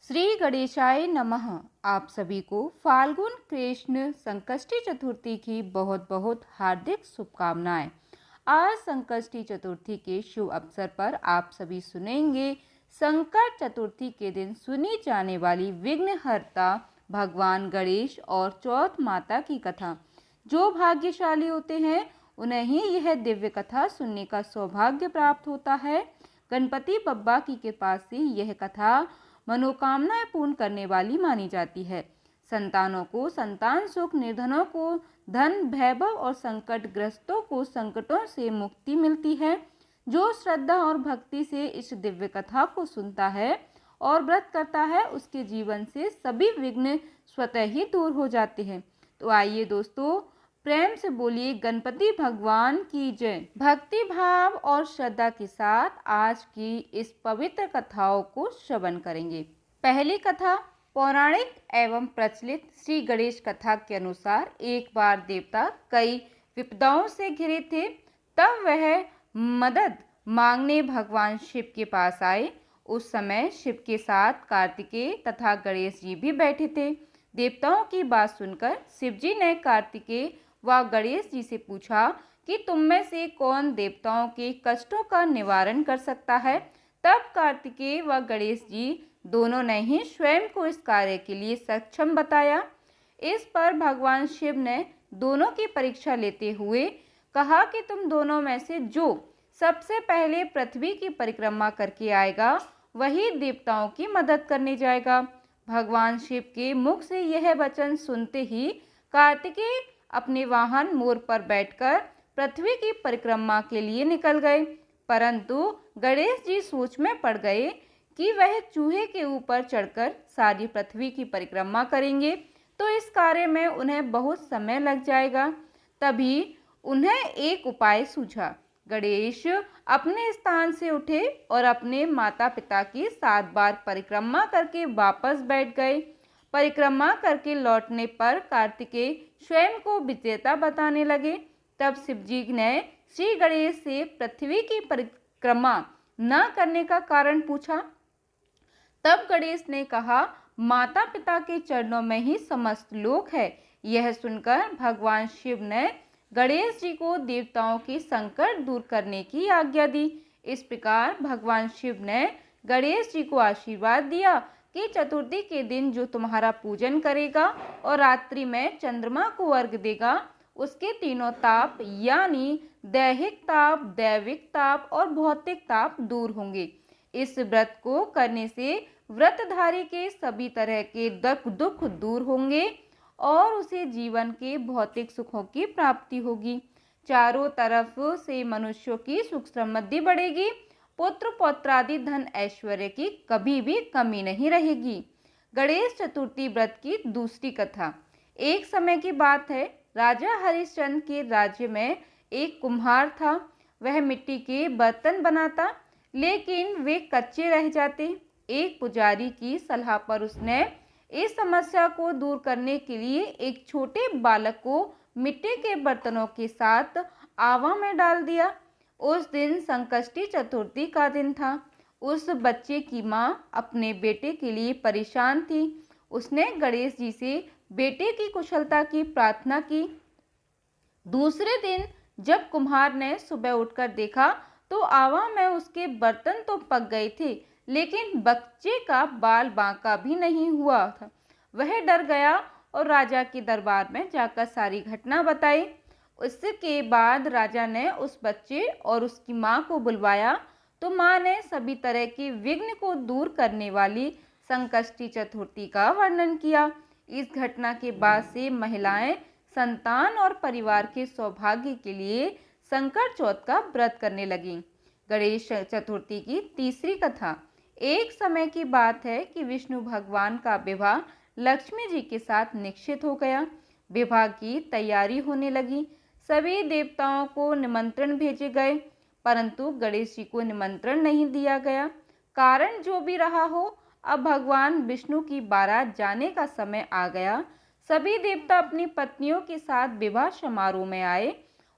श्री गणेशाय नमः। आप सभी को फाल्गुन कृष्ण संकष्टी चतुर्थी की बहुत बहुत हार्दिक शुभकामनाएं। आज संकष्टी चतुर्थी के शुभ अवसर पर आप सभी सुनेंगे संकट चतुर्थी के दिन सुनी जाने वाली विघ्नहर्ता भगवान गणेश और चौथ माता की कथा। जो भाग्यशाली होते हैं उन्हें ही यह दिव्य कथा सुनने का सौभाग्य प्राप्त होता है। गणपति बप्पा की कृपा से यह कथा मनोकामनाएं पूर्ण करने वाली मानी जाती है। संतानों को संतान सुख, निर्धनों को धन वैभव और संकटग्रस्तों को संकटों से मुक्ति मिलती है। जो श्रद्धा और भक्ति से इस दिव्य कथा को सुनता है और व्रत करता है उसके जीवन से सभी विघ्न स्वतः ही दूर हो जाते हैं। तो आइए दोस्तों, प्रेम से बोलिए गणपति भगवान की जय। भक्ति भाव और श्रद्धा के साथ आज की इस पवित्र कथाओं को श्रवण करेंगे। पहली कथा पौराणिक एवं प्रचलित श्री गणेश कथा के अनुसार एक बार देवता कई विपदाओं से घिरे थे। तब वह मदद मांगने भगवान शिव के पास आए। उस समय शिव के साथ कार्तिकेय तथा गणेश जी भी बैठे थे। देवताओं की बात सुनकर शिव जी ने कार्तिकेय व गणेश जी से पूछा कि तुम में से कौन देवताओं के कष्टों का निवारण कर सकता है। तब कार्तिकेय व गणेश जी दोनों ने ही स्वयं को इस कार्य के लिए सक्षम बताया। इस पर भगवान शिव ने दोनों की परीक्षा लेते हुए कहा कि तुम दोनों में से जो सबसे पहले पृथ्वी की परिक्रमा करके आएगा वही देवताओं की मदद करने जाएगा। भगवान शिव के मुख से यह वचन सुनते ही कार्तिकेय अपने वाहन मोर पर बैठकर पृथ्वी की परिक्रमा के लिए निकल गए। परंतु गणेश जी सोच में पड़ गए कि वह चूहे के ऊपर चढ़कर सारी पृथ्वी की परिक्रमा करेंगे तो इस कार्य में उन्हें बहुत समय लग जाएगा। तभी उन्हें एक उपाय सूझा। गणेश अपने स्थान से उठे और अपने माता पिता की 7 बार परिक्रमा करके वापस बैठ गए। परिक्रमा करके लौटने पर कार्तिकेय स्वयं को विजेता बताने लगे। तब शिवजी ने श्री गणेश से पृथ्वी की परिक्रमा न करने का कारण पूछा। तब गणेश ने कहा, माता पिता के चरणों में ही समस्त लोक है। यह सुनकर भगवान शिव ने गणेश जी को देवताओं के संकट दूर करने की आज्ञा दी। इस प्रकार भगवान शिव ने गणेश जी को आशीर्वाद दिया कि चतुर्थी के दिन जो तुम्हारा पूजन करेगा और रात्रि में चंद्रमा को अर्घ देगा उसके तीनों ताप यानी दैहिक ताप, दैविक ताप और भौतिक ताप दूर होंगे। इस व्रत को करने से व्रतधारी के सभी तरह के दुख दूर होंगे और उसे जीवन के भौतिक सुखों की प्राप्ति होगी। चारों तरफ से मनुष्यों की सुख समृद्धि बढ़ेगी। पुत्र पौत्रादि धन ऐश्वर्य की कभी भी कमी नहीं रहेगी। गणेश चतुर्थी व्रत की दूसरी कथा। एक समय की बात है, राजा हरिश्चंद्र के राज्य में एक कुम्हार था। वह मिट्टी के बर्तन बनाता लेकिन वे कच्चे रह जाते। एक पुजारी की सलाह पर उसने इस समस्या को दूर करने के लिए एक छोटे बालक को मिट्टी के बर्तनों के साथ आवा में डाल दिया। उस दिन संकष्टी चतुर्थी का दिन था। उस बच्चे की माँ अपने बेटे के लिए परेशान थी। उसने गणेश जी से बेटे की कुशलता की प्रार्थना की। दूसरे दिन जब कुम्हार ने सुबह उठकर देखा तो आवा में उसके बर्तन तो पक गए थे लेकिन बच्चे का बाल बांका भी नहीं हुआ था। वह डर गया और राजा के दरबार में जाकर सारी घटना बताई। उसके बाद राजा ने उस बच्चे और उसकी माँ को बुलवाया तो माँ ने सभी तरह के विघ्न को दूर करने वाली संकष्टी चतुर्थी का वर्णन किया। इस घटना के बाद से महिलाएं संतान और परिवार के सौभाग्य के लिए संकट चौथ का व्रत करने लगीं। गणेश चतुर्थी की तीसरी कथा। एक समय की बात है कि विष्णु भगवान का विवाह लक्ष्मी जी के साथ निश्चित हो गया। विवाह की तैयारी होने लगी। सभी देवताओं को निमंत्रण भेजे गए परंतु गणेश जी को निमंत्रण नहीं दिया गया। कारण जो भी रहा हो, अब भगवान विष्णु की बारात जाने का समय आ गया। सभी देवता अपनी पत्नियों के साथ विवाह समारोह में आए।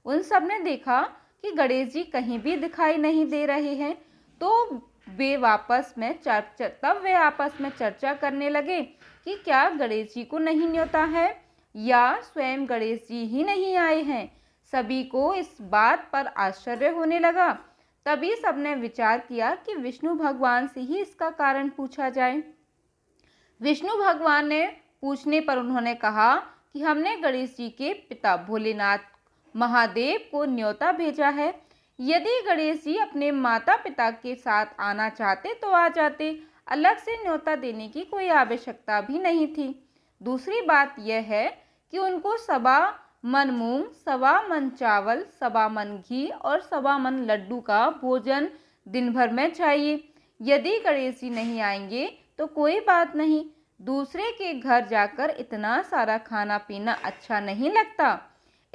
उन सब ने देखा कि गणेश जी कहीं भी दिखाई नहीं दे रहे हैं तो तब वे आपस में चर्चा करने लगे कि क्या गणेश जी को नहीं न्योता है या स्वयं गणेश जी ही नहीं आए हैं। सभी को इस बात पर आश्चर्य होने लगा। तभी सबने विचार किया कि विष्णु भगवान से ही इसका कारण पूछा जाए। विष्णु भगवान ने पूछने पर उन्होंने कहा कि हमने गणेश जी के पिता भोलेनाथ महादेव को न्योता भेजा है। यदि गणेश जी अपने माता पिता के साथ आना चाहते तो आ जाते, अलग से न्योता देने की कोई आवश्यकता भी नहीं थी। दूसरी बात यह है कि उनको सवा मन मूंग, सवा मन चावल, सवा मन घी और सवा मन लड्डू का भोजन दिन भर में चाहिए। यदि गणेश जी नहीं आएंगे तो कोई बात नहीं, दूसरे के घर जाकर इतना सारा खाना पीना अच्छा नहीं लगता।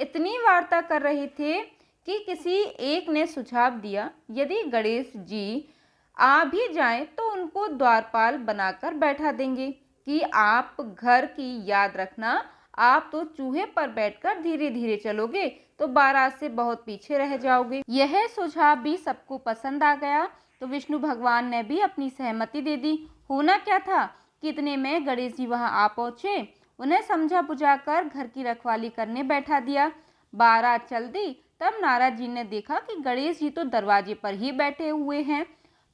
इतनी वार्ता कर रहे थे कि किसी एक ने सुझाव दिया, यदि गणेश जी आ भी जाएं तो उनको द्वारपाल बनाकर बैठा देंगे कि आप घर की याद रखना, आप तो चूहे पर बैठकर धीरे धीरे चलोगे तो बारात से बहुत पीछे रह जाओगे। यह सुझाव भी सबको पसंद आ गया तो विष्णु भगवान ने भी अपनी सहमति दे दी। होना क्या था, कितने में गणेश जी वहां आ पहुंचे। उन्हें समझा बुझाकर घर की रखवाली करने बैठा दिया। बारात चल दी। तब नारद जी ने देखा कि गणेश जी तो दरवाजे पर ही बैठे हुए हैं,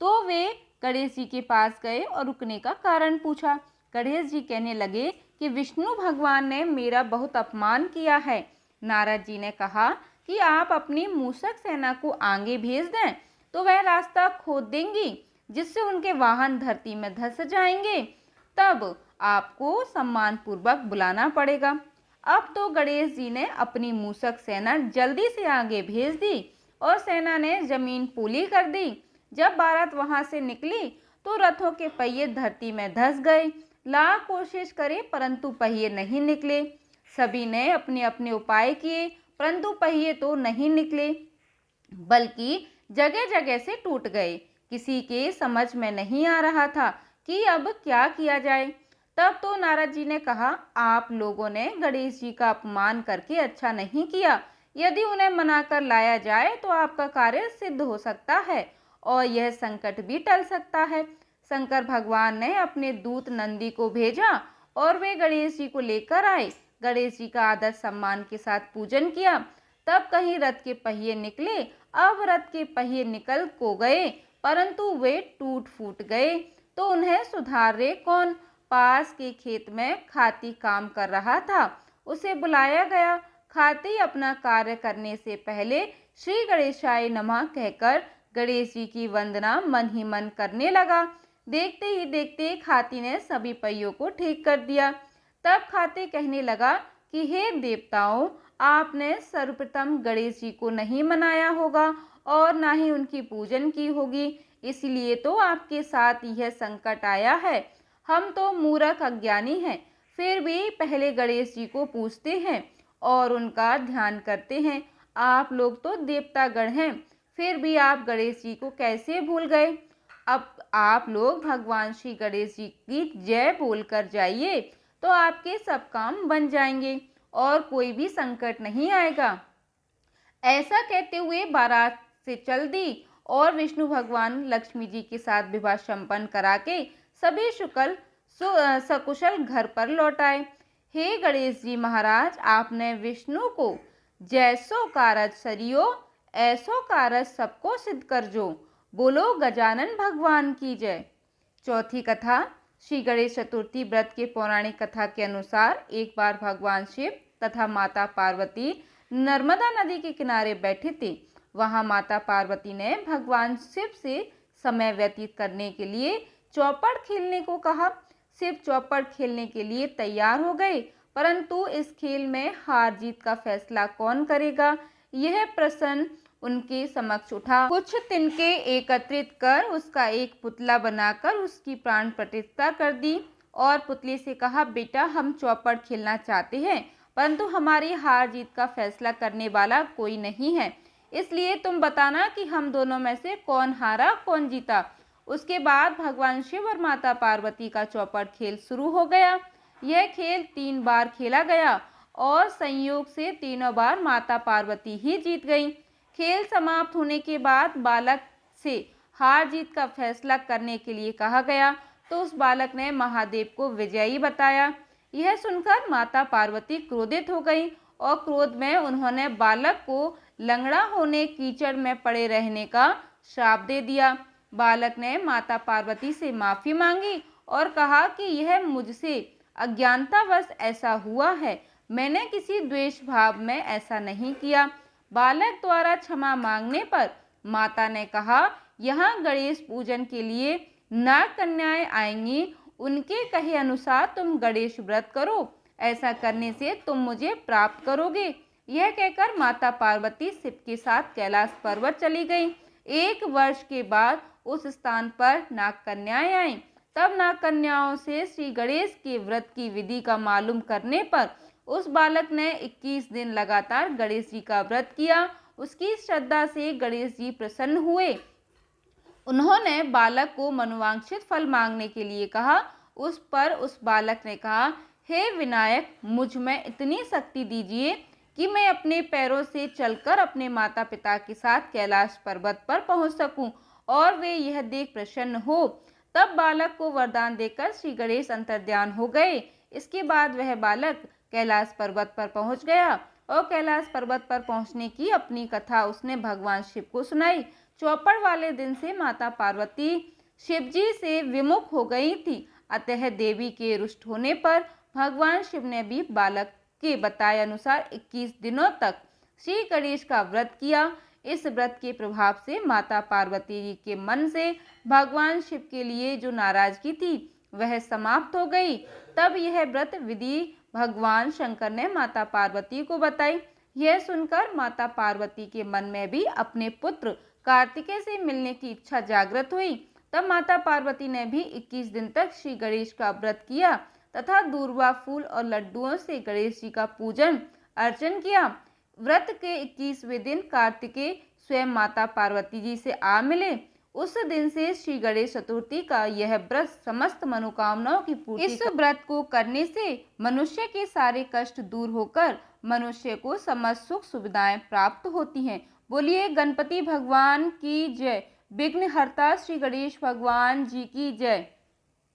तो वे गणेश जी के पास गए और रुकने का कारण पूछा। गणेश जी कहने लगे कि विष्णु भगवान ने मेरा बहुत अपमान किया है। नारद जी ने कहा कि आप अपनी मूषक सेना को आगे भेज दें तो वह रास्ता खोद देंगी, जिससे उनके वाहन धरती में धंस जाएंगे। तब आपको सम्मान पूर्वक बुलाना पड़ेगा। अब तो गणेश जी ने अपनी मूषक सेना जल्दी से आगे भेज दी और सेना ने जमीन पूली कर दी। जब बारात वहां से निकली तो रथों के पहिए धरती में धंस गए। लाख कोशिश करे परंतु पहिए नहीं निकले। सभी ने अपने अपने उपाय किए परंतु पहिए तो नहीं निकले, बल्कि जगह जगह से टूट गए। किसी के समझ में नहीं आ रहा था कि अब क्या किया जाए। तब तो नारद जी ने कहा, आप लोगों ने गणेश जी का अपमान करके अच्छा नहीं किया। यदि उन्हें मनाकर लाया जाए तो आपका कार्य सिद्ध हो सकता है और यह संकट भी टल सकता है। शंकर भगवान ने अपने दूत नंदी को भेजा और वे गणेश जी को लेकर आए। गणेश जी का आदर सम्मान के साथ पूजन किया। तब कहीं रथ के पहिए निकले। अब रथ के पहिए निकल को गए परंतु वे टूट फूट गए तो उन्हें सुधारे कौन। पास के खेत में खाती काम कर रहा था, उसे बुलाया गया। खाती अपना कार्य करने से पहले श्री गणेशाय नमः कहकर गणेश जी की वंदना मन ही मन करने लगा। देखते ही देखते खाती ने सभी पहियों को ठीक कर दिया। तब खाती कहने लगा कि हे देवताओं, आपने सर्वप्रथम गणेश जी को नहीं मनाया होगा और ना ही उनकी पूजन की होगी, इसलिए तो आपके साथ यह संकट आया है। हम तो मूर्ख अज्ञानी हैं, फिर भी पहले गणेश जी को पूजते हैं और उनका ध्यान करते हैं। आप लोग तो देवतागण हैं, फिर भी आप गणेश जी को कैसे भूल गए। अब आप लोग भगवान श्री गणेश जी की जय बोलकर जाइए तो आपके सब काम बन जाएंगे और कोई भी संकट नहीं आएगा। ऐसा कहते हुए बारात से चल दी और विष्णु भगवान लक्ष्मी जी के साथ विवाह संपन्न करा के सभी सकुशल घर पर लौट आए। हे गणेश जी महाराज, आपने विष्णु को जैसो कारज सरियो ऐसो कारज सबको सिद्ध कर जो। बोलो गजानन भगवान की जय। चौथी कथा। श्री गणेश चतुर्थी व्रत के पौराणिक कथा के अनुसार एक बार भगवान शिव तथा माता पार्वती नर्मदा नदी के किनारे बैठे थे। वहां माता पार्वती ने भगवान शिव से समय व्यतीत करने के लिए चौपड़ खेलने को कहा। शिव चौपड़ खेलने के लिए तैयार हो गए, परंतु इस खेल में हार जीत का फैसला कौन करेगा, यह प्रश्न उनके समक्ष उठा। कुछ तिनके एकत्रित कर उसका एक पुतला बनाकर उसकी प्राण प्रतिष्ठा कर दी और पुतले से कहा, बेटा हम चौपड़ खेलना चाहते हैं परंतु हमारी हार जीत का फैसला करने वाला कोई नहीं है, इसलिए तुम बताना कि हम दोनों में से कौन हारा कौन जीता। उसके बाद भगवान शिव और माता पार्वती का चौपड़ खेल शुरू हो गया। यह खेल 3 बार खेला गया और संयोग से तीनों बार माता पार्वती ही जीत गई। खेल समाप्त होने के बाद बालक से हार जीत का फैसला करने के लिए कहा गया तो उस बालक ने महादेव को विजयी बताया। यह सुनकर माता पार्वती क्रोधित हो गई और क्रोध में उन्होंने बालक को लंगड़ा होने, कीचड़ में पड़े रहने का श्राप दे दिया। बालक ने माता पार्वती से माफी मांगी और कहा कि यह मुझसे अज्ञानतावश ऐसा हुआ है, मैंने किसी द्वेष भाव में ऐसा नहीं किया। बालक द्वारा क्षमा मांगने पर माता ने कहा, यहाँ गणेश पूजन के लिए नाग कन्याएं आएंगी, उनके कहे अनुसार तुम गणेश व्रत करो, ऐसा करने से तुम मुझे प्राप्त करोगे। यह कहकर माता पार्वती शिव के साथ कैलाश पर्वत चली गई। 1 वर्ष के बाद उस स्थान पर नाग कन्याएं आईं। तब नाग कन्याओं से श्री गणेश के व्रत की विधि का मालूम करने पर उस बालक ने 21 दिन लगातार गणेश जी का व्रत किया। उसकी श्रद्धा से गणेश जी प्रसन्न हुए। उन्होंने बालक को मनोवांछित फल मांगने के लिए कहा। उस पर उस बालक ने कहा, हे विनायक, मुझ में इतनी शक्ति दीजिए कि मैं अपने पैरों से चलकर अपने माता पिता के साथ कैलाश पर्वत पर पहुंच सकूं और वे यह देख प्रसन्न हो। तब बालक को वरदान देकर श्री गणेश अंतर्ध्यान हो गए। इसके बाद वह बालक कैलाश पर्वत पर पहुंच गया और कैलाश पर्वत पर पहुंचने की अपनी कथा उसने भगवान शिव को सुनाई। चौपड़ वाले दिन से माता पार्वती शिव जी से विमुख हो गई थी, अतः देवी के रुष्ट होने पर भगवान शिव ने भी बालक के बताए अनुसार 21 दिनों तक श्री गणेश का व्रत किया। इस व्रत के प्रभाव से माता पार्वती जी के मन से भगवान शिव के लिए जो नाराजगी थी वह समाप्त हो गई। तब यह व्रत विधि भगवान शंकर ने माता पार्वती को बताई। यह सुनकर माता पार्वती के मन में भी अपने पुत्र कार्तिकेय से मिलने की इच्छा जागृत हुई। तब माता पार्वती ने भी 21 दिन तक श्री गणेश का व्रत किया तथा दूर्वा फूल और लड्डुओं से गणेश जी का पूजन अर्चन किया। व्रत के 21वें दिन कार्तिकेय स्वयं माता पार्वती जी से आ मिले। उस दिन से श्री गणेश चतुर्थी का यह व्रत समस्त मनोकामनाओं की पूर्ति। इस व्रत को करने से मनुष्य के सारे कष्ट दूर होकर मनुष्य को समस्त सुख सुविधाएं प्राप्त होती हैं। बोलिए गणपति भगवान की जय। विघ्नहर्ता श्री गणेश भगवान जी की जय।